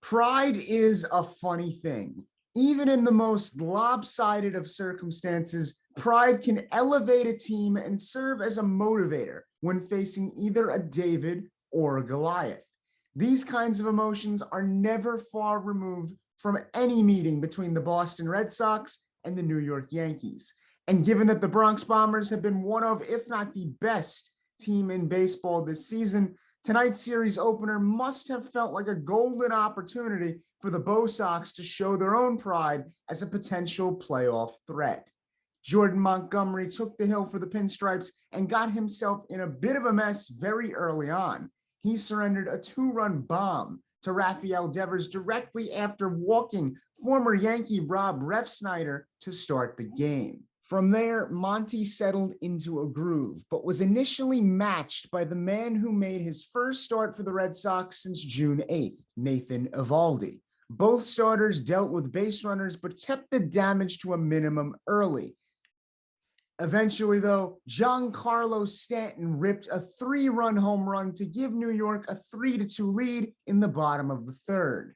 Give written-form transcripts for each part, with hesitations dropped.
Pride is a funny thing. Even in the most lopsided of circumstances, pride can elevate a team and serve as a motivator when facing either a David or a Goliath. These kinds of emotions are never far removed from any meeting between the Boston Red Sox and the New York Yankees. And given that the Bronx Bombers have been one of, if not the best team in baseball this season, tonight's series opener must have felt like a golden opportunity for the Bo Sox to show their own pride as a potential playoff threat. Jordan Montgomery took the hill for the Pinstripes and got himself in a bit of a mess very early on. He surrendered a two-run bomb to Rafael Devers directly after walking former Yankee Rob Refsnyder to start the game. From there, Monty settled into a groove, but was initially matched by the man who made his first start for the Red Sox since June 8th, Nathan Eovaldi. Both starters dealt with base runners, but kept the damage to a minimum early. Eventually, though, Giancarlo Stanton ripped a 3-run home run to give New York a 3-2 lead in the bottom of the third.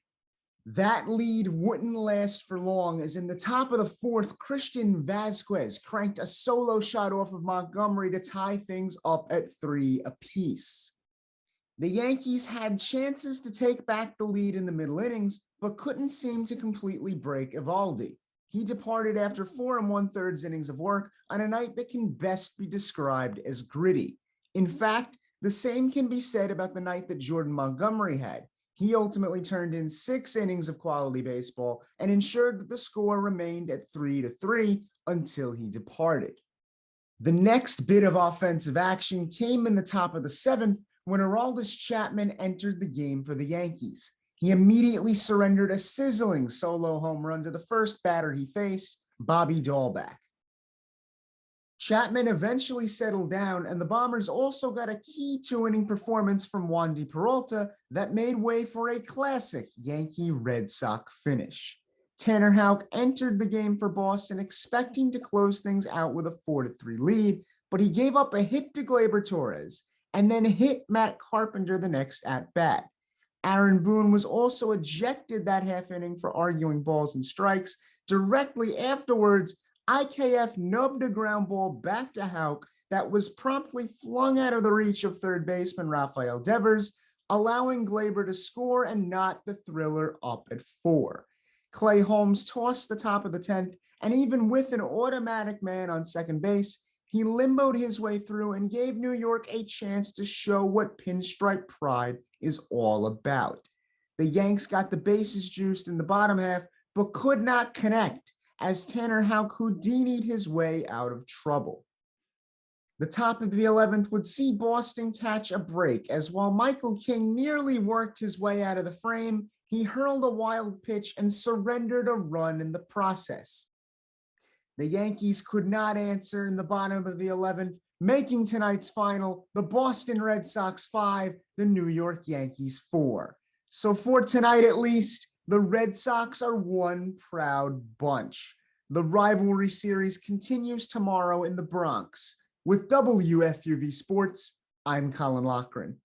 That lead wouldn't last for long, as in the top of the fourth, Christian Vazquez cranked a solo shot off of Montgomery to tie things up at 3 apiece. The Yankees had chances to take back the lead in the middle innings, but couldn't seem to completely break Eovaldi. He departed after 4 1/3 innings of work on a night that can best be described as gritty. In fact, the same can be said about the night that Jordan Montgomery had. He ultimately turned in 6 innings of quality baseball and ensured that the score remained at 3-3 until he departed. The next bit of offensive action came in the top of the 7th when Aroldis Chapman entered the game for the Yankees. He immediately surrendered a sizzling solo home run to the first batter he faced, Bobby Dahlback. Chapman eventually settled down, and the Bombers also got a key 2-inning performance from Wandy Peralta that made way for a classic Yankee Red Sox finish. Tanner Houck entered the game for Boston expecting to close things out with a 4-3 lead, but he gave up a hit to Gleyber Torres and then hit Matt Carpenter the next at-bat. Aaron Boone was also ejected that half inning for arguing balls and strikes. Directly afterwards, IKF nubbed a ground ball back to Houck that was promptly flung out of the reach of third baseman Rafael Devers, allowing Gleyber to score and knot the thriller up at 4. Clay Holmes tossed the top of the 10th, and even with an automatic man on second base, he limboed his way through and gave New York a chance to show what pinstripe pride is all about. The Yanks got the bases juiced in the bottom half, but could not connect as Tanner Houck Houdini'd his way out of trouble. The top of the 11th would see Boston catch a break, as while Michael King nearly worked his way out of the frame, he hurled a wild pitch and surrendered a run in the process. The Yankees could not answer in the bottom of the 11th, making tonight's final the Boston Red Sox 5, the New York Yankees 4. So for tonight at least, the Red Sox are one proud bunch. The rivalry series continues tomorrow in the Bronx. With WFUV Sports, I'm Colin Loughran.